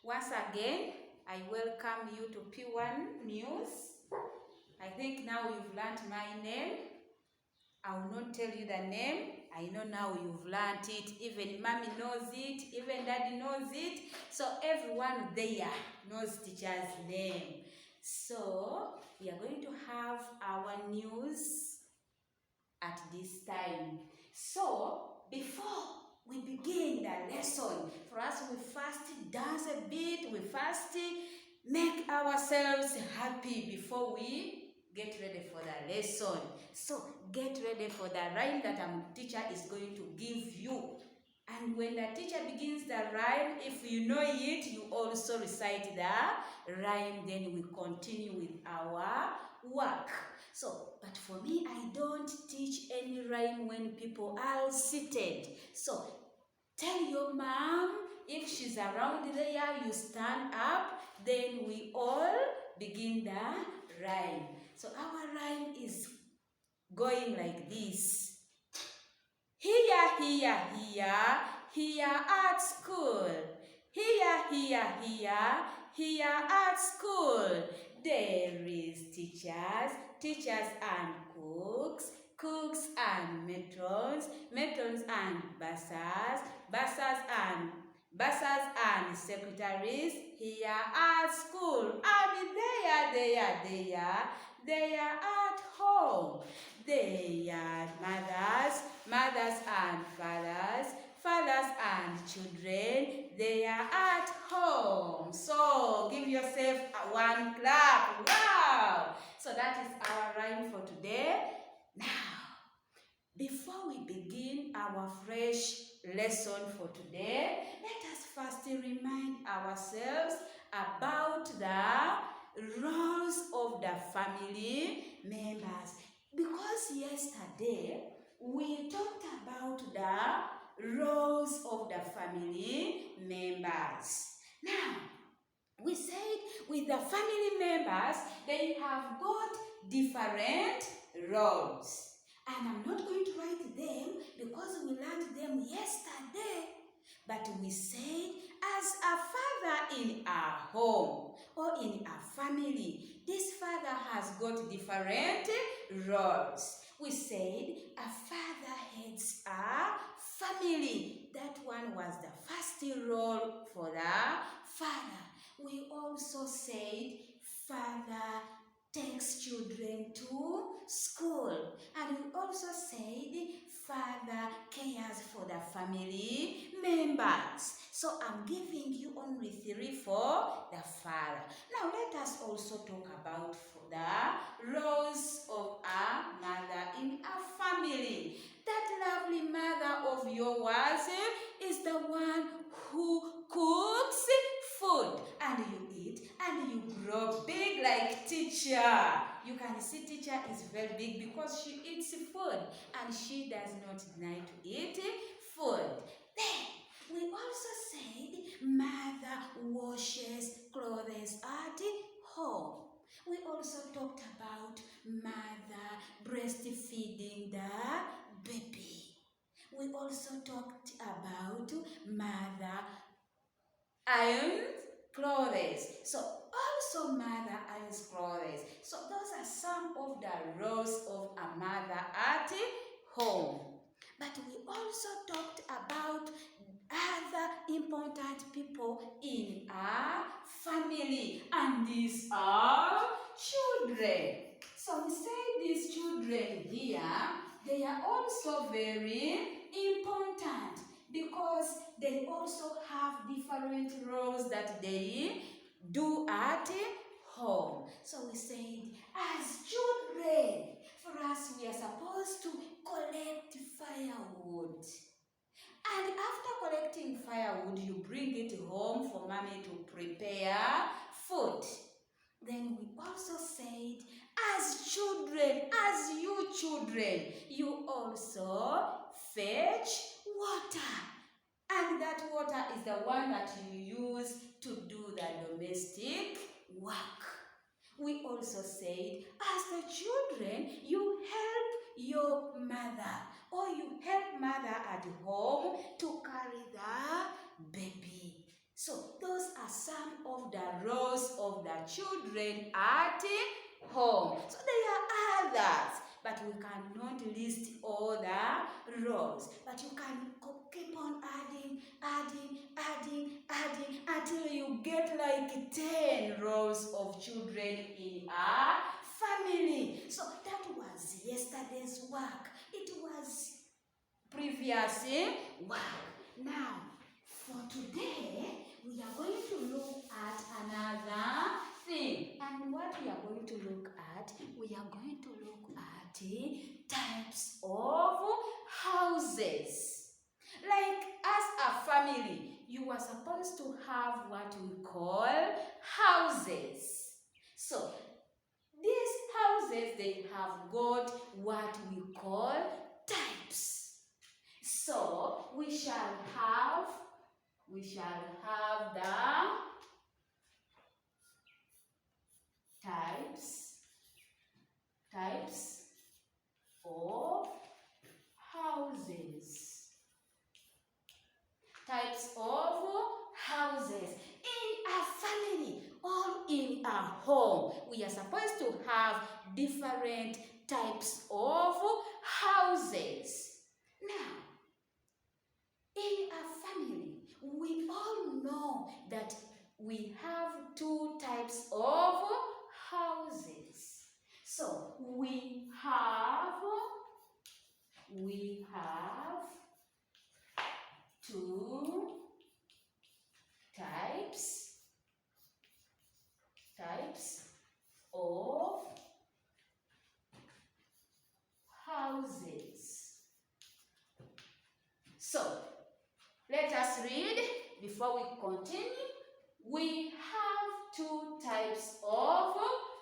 Once again, I welcome you to P.1 News. I think now you've learned my name. I will not tell you the name. I know now you've learned it. Even mommy knows it. Even daddy knows it. So everyone there knows teacher's name. So we are going to have our news at this time. So before we begin the lesson, for us we first dance a bit. We first make ourselves happy before we get ready for the lesson. So get ready for the rhyme that our teacher is going to give you. And when the teacher begins the rhyme, if you know it, you also recite the rhyme. Then we continue with our work. So, but for me, I don't teach any rhyme when people are seated. So, tell your mom, if she's around there, you stand up, then we all begin the rhyme. So, our rhyme is going like this. Here, here at school. Here at school. There is teachers and cooks and matrons and bursars and secretaries here at school. And they are at home. They are mothers and fathers and children. They are at home. So give yourself one clap. Wow! So that is our rhyme for today. Now, before we begin our fresh lesson for today, let us first remind ourselves about the roles of the family members. Because yesterday we talked about the roles of the family members. Now, we said with the family members, they have got different roles. And I'm not going to write them because we learned them yesterday. But we said, as a father in our home or in a family, this father has got different roles. We said a father heads a family. That one was the first role for the father. We also said father takes children to school. And we also said father cares for the family members. So I'm giving you only 3 for the father. Now let us also talk about the roles of a mother in a family. That lovely mother of yours is the one who cooks food and you eat and you grow big like teacher. You can see teacher is very big because she eats food and she does not deny to eat food. Then we also said mother washes clothes at home. We also talked about mother breastfeeding the baby. We also talked about mother irons clothes. So also mother irons clothes. So those are some of the roles of a mother at home. But we also talked about other important people in our family. And these are children. So we say these children here, they are also very important because they also have different roles that they do at home. So we said, as children, for us we are supposed to collect firewood. And after collecting firewood, you bring it home for mommy to prepare food. Then we also said, as children, as you children, you also fetch water. And that water is the one that you use to do the domestic work. We also said, as the children, you help your mother or you help mother at home to carry the baby. So those are some of the roles of the children at home. So there are others, but we cannot list all the roles. But you can keep on adding until you get like 10 roles of children in a family. So that was yesterday's work. It was previous work. Now, for today, we are going to look at another thing. And what we are going to look at, we are going to look at types of houses. Like as a family, you are supposed to have what we call houses. So, these houses, they have got what we call types. So, we shall have the types of houses. Types of houses. In a family or in a home, we are supposed to have different types of houses. Now, in a family, we all know that we have two types of houses. So, we have two types of houses. So, let us read before we continue. We have two types of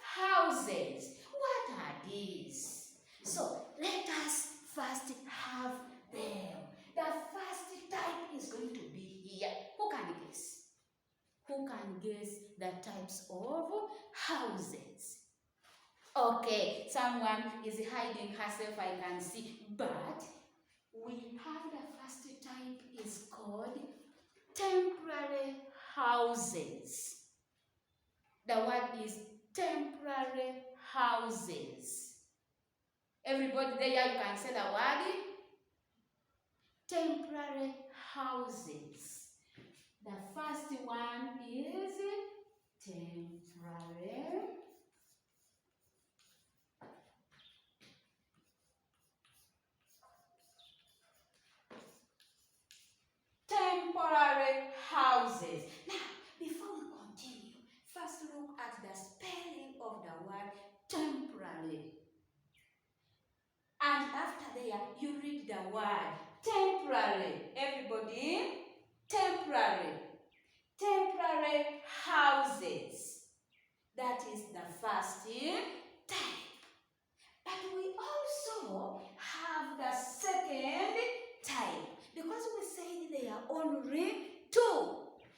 houses. What are these? So, let us first have them. The first type is going to be here. Who can guess? Who can guess the types of houses? Okay, someone is hiding herself, I can see. But we have the first type is called temporary houses. The word is temporary houses. Everybody there, you can say the word temporary houses. The first one is temporary. Temporary houses. Now, before we continue, first look at the spelling of the word temporary. And after there, you read the word temporary. Everybody, temporary. Temporary houses. That is the first type. But we also have the second type, because we said there are only two.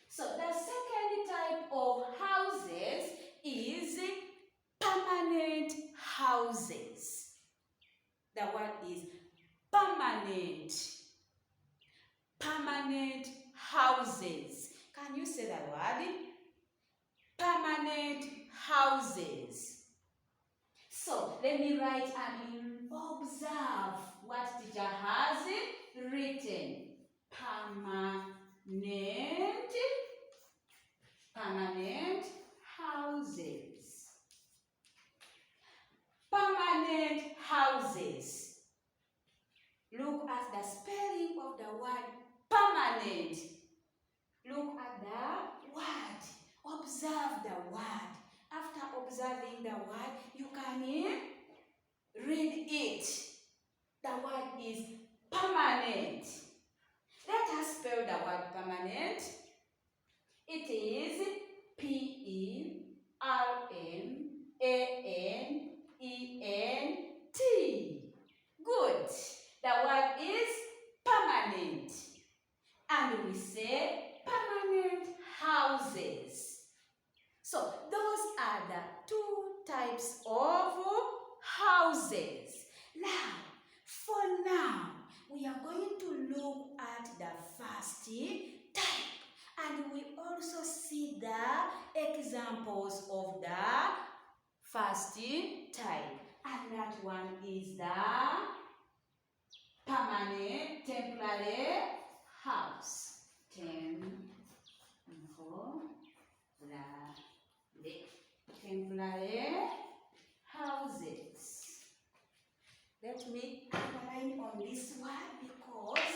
So the second type of houses is permanent houses. The word is permanent. Permanent houses. Can you say the word? Permanent houses. So, let me write and observe what teacher has written. Permanent houses. Permanent houses. Look at the spelling of the word permanent. Look at the word. Observe the word. After observing the word, you can read it. The word is permanent. Let us spell the word permanent. It is P-E-R-M-A-N-E-N-T. Good. The word is permanent. And we say permanent houses. So, those are the two types of houses. Now, for now, we are going to look at the first type. And we the examples of the first type. And that one is the permanent temporary house. Temporary houses. Let me underline on this word because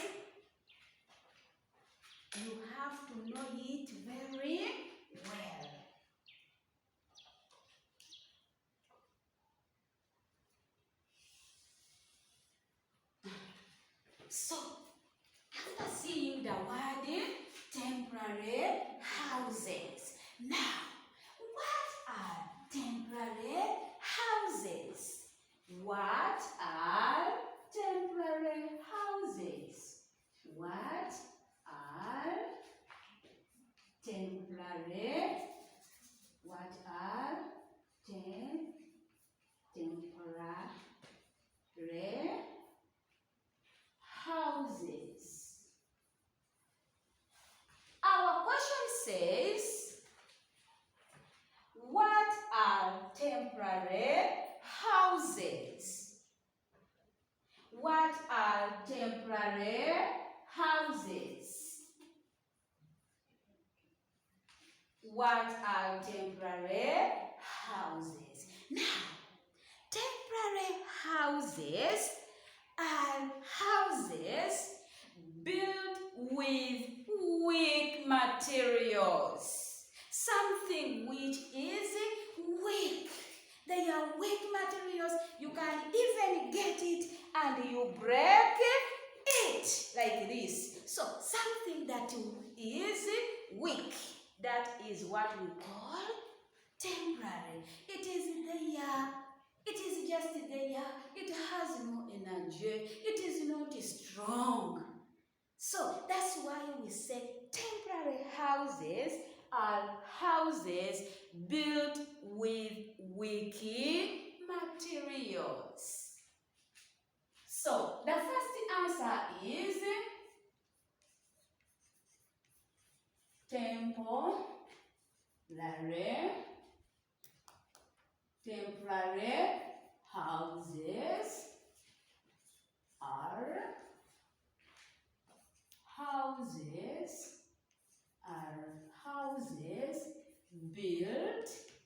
you have to know it very well. So, after seeing the word temporary houses, now, what are temporary houses? What are temporary houses? What are temporary? What are temporary houses? Our question says, what are temporary houses? What are temporary houses? What are temporary houses? Now, temporary houses are houses built with weak materials. Something which is weak. They are weak materials. You can even get it and you break it like this. So something that is weak. That is what we call temporary. It is there. It is just there. It has no energy. It is not strong. So that's why we say temporary houses are houses built with weak materials. So the first answer is temporary houses are houses built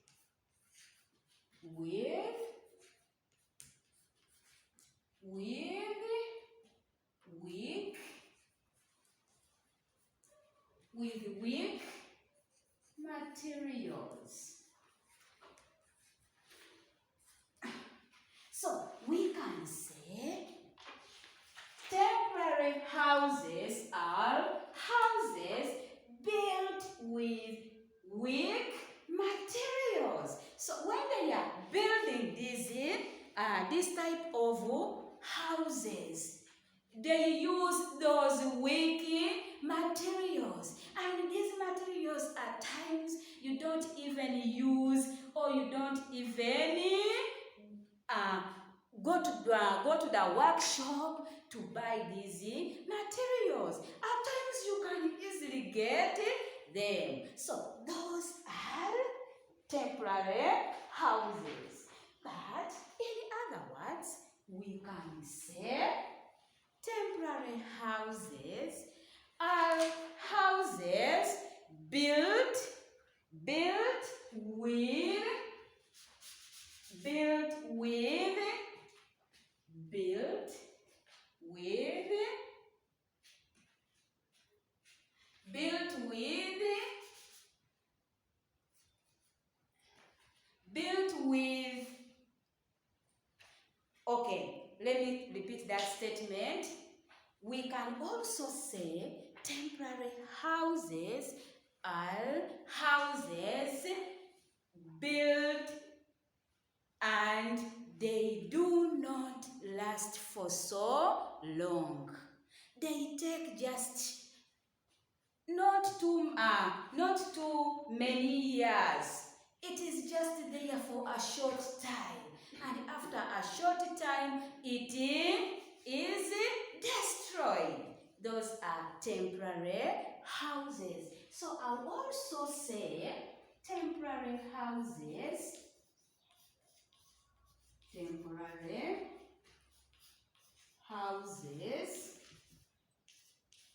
with weak materials. So we can say temporary houses are houses built with weak materials. So when they are building this type of houses, they use those weak materials. And these materials at times you don't even use, or you don't even go to the workshop to buy these materials. At times you can easily get them. So those are temporary houses. But in other words, we can say temporary houses are houses built with okay, let me repeat that statement. We can also say temporary houses are houses built and they do not last for so long. They take just not too many years. It is just there for a short time, and after a short time it is destroyed. Those are temporary houses. So I'll also say temporary houses. Temporary houses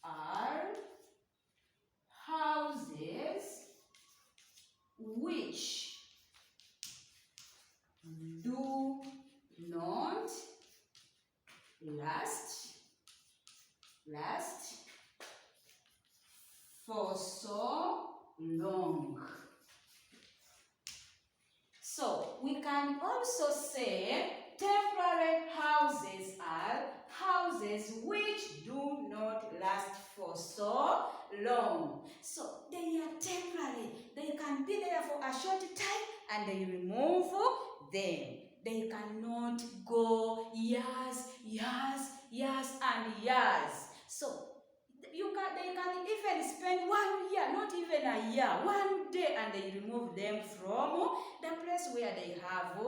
are houses which do not last for so long. So we can also say temporary houses are houses which do not last for so long. So they are temporary. They can be there for a short time and they remove them. They cannot go years and years. So they can even spend 1 year, not even a year, 1 day, and they remove them from the place where they have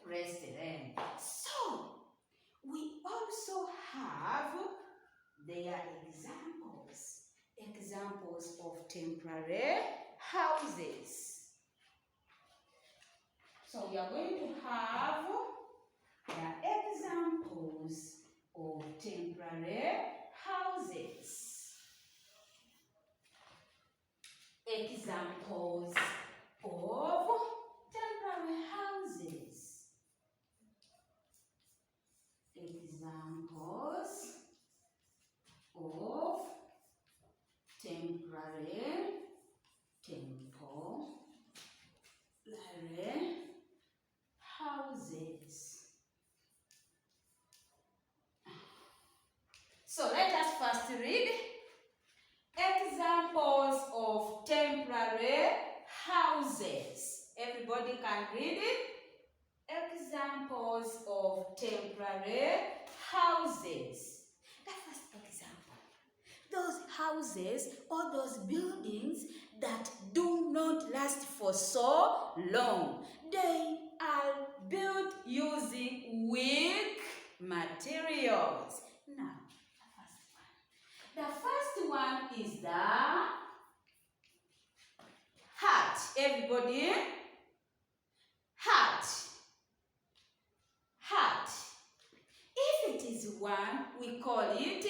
resident. So we also have their examples of temporary houses. So we are going to have the examples of temporary houses. Examples of temporary houses. Examples of temporary houses. So let us first read examples of temporary houses. Everybody can read it. Examples of temporary houses. The first example. Those houses or those buildings that do not last for so long. They are built using weak materials. Now, the first one is the hut. Everybody, hut. Hut. If it is one, we call it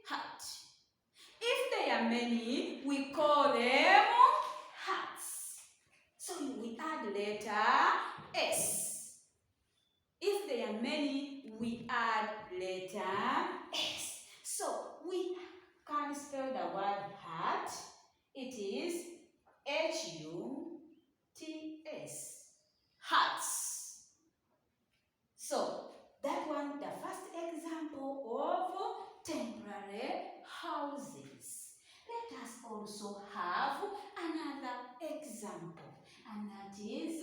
hut. If there are many, we call them huts. So we add letter S. If there are many, we add letter S. So we can spell the word hut. It is H-U-T-S. Huts. So that one, the first example of temporary houses. Let us also have another example, and that is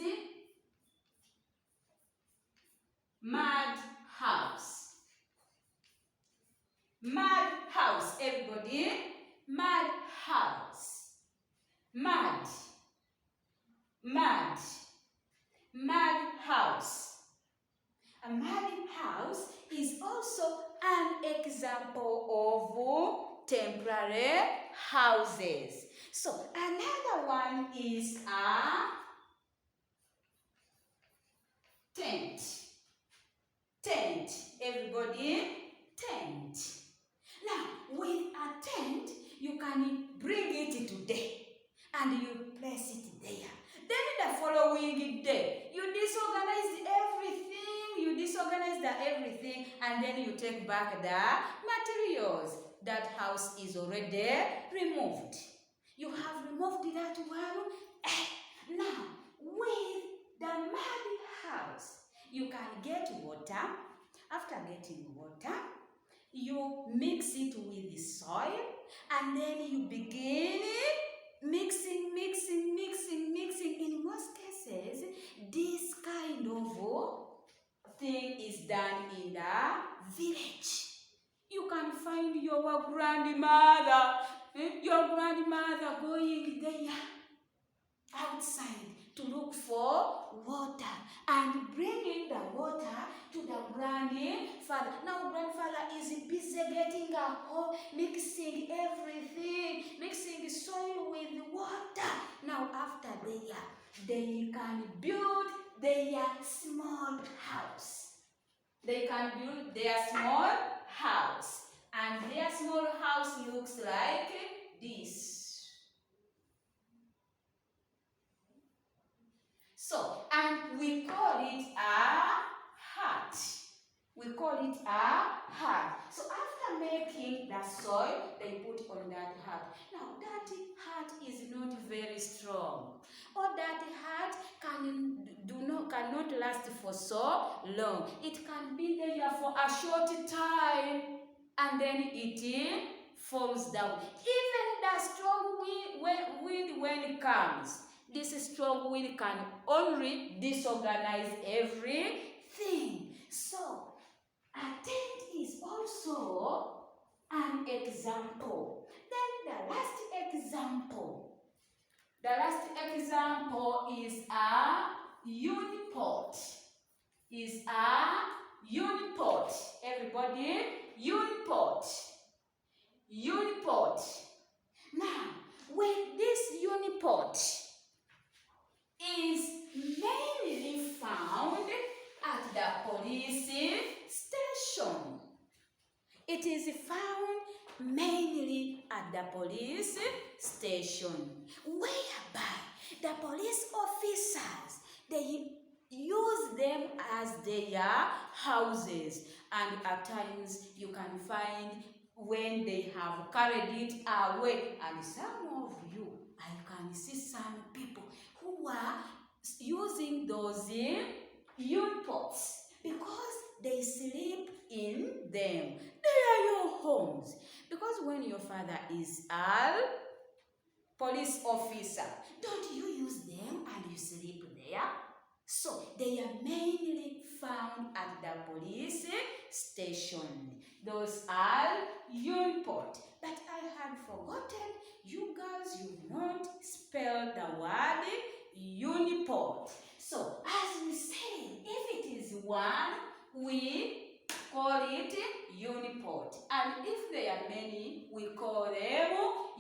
mud house. Mud house, everybody. Mud house. Mud. Mud. Mud house. A mud house is also an example of temporary houses. So another one is a tent. Tent. Everybody, tent. Now, with a tent, you can bring it today and you place it there. Then the following day, you disorganize everything, and then you take back the materials. That house is already removed. You have removed that one. Now, with the mud house, you can get water. After getting water, you mix it with the soil, and then you begin mixing. In most cases, this kind of thing is done in the village. You can find your grandmother going there outside to look for water and bringing the water to the grandfather. Now grandfather is busy getting a hole, mixing everything, mixing soil with water. Now after they can build their small house. They can build their small house. And their small house looks like this. So, and we call it a hut. We call it a hut. So after making the soil, they put on that hut. Now that hut is not very strong. Or that hut cannot last for so long. It can be there for a short time and then it falls down. Even the strong wind when it comes, this strong wind can only disorganize everything. So, a tent is also an example. Then the last example is a unipot. Everybody, unipot. Now, with this unipot is mainly found at the police station. It is found mainly at the police station, whereby the police officers, they use them as their houses, and at times you can find when they have carried it away, and some of you, I can see some people who are using those unipots because they sleep in them. They are your homes. Because when your father is a police officer, don't you use them and you sleep there? So they are mainly found at the police station. Those are unipot. But I had forgotten, you girls, you've not spelled the word unipot. So as we say, if it is one, we call it unipot. And if there are many, we call them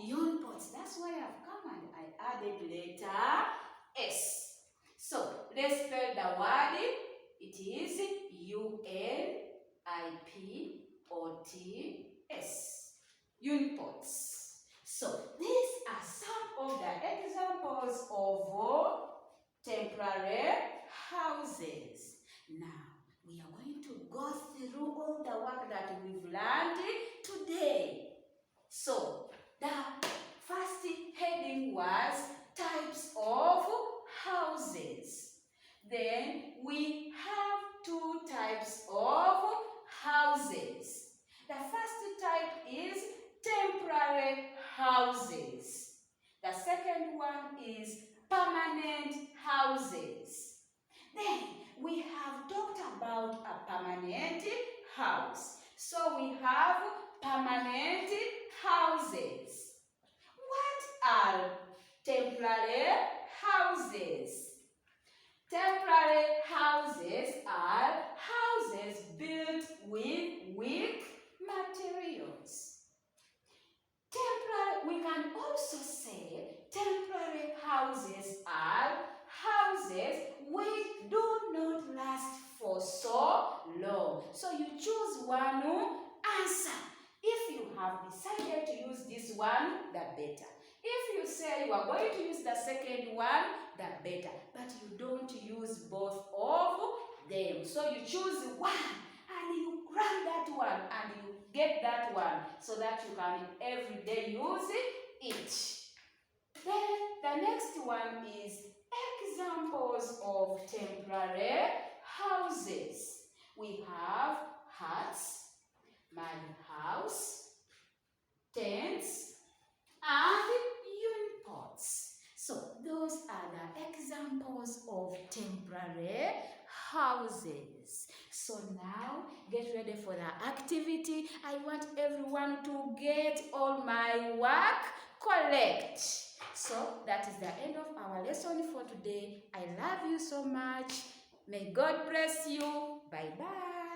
unipots. That's why I've come and I added letter S. So let's spell the word. It is U-N-I-P-O-T-S. Unipots. So these are some of the examples of temporary houses. Now we are going to go through all the work that we've learned today. So the first heading was types of houses. Then we have two types of houses. The first type is temporary houses. The second one is permanent houses. Then we have talked about a permanent house. So we have permanent houses. What are temporary houses? Temporary houses are houses built with weak materials. We can also say temporary houses are houses which do not last for so long. So you choose one answer. If you have decided to use this one, the better. If you say you are going to use the second one, the better. But you don't use both of them. So you choose one and you grab that one and you get that one so that you can every day use it. Then the next one is examples of temporary houses. We have huts, mud house, tents, and unipots. So those are the examples of temporary houses. So now get ready for the activity. I want everyone to get all my work collect. So that is the end of our lesson for today. I love you so much. May God bless you. Bye-bye.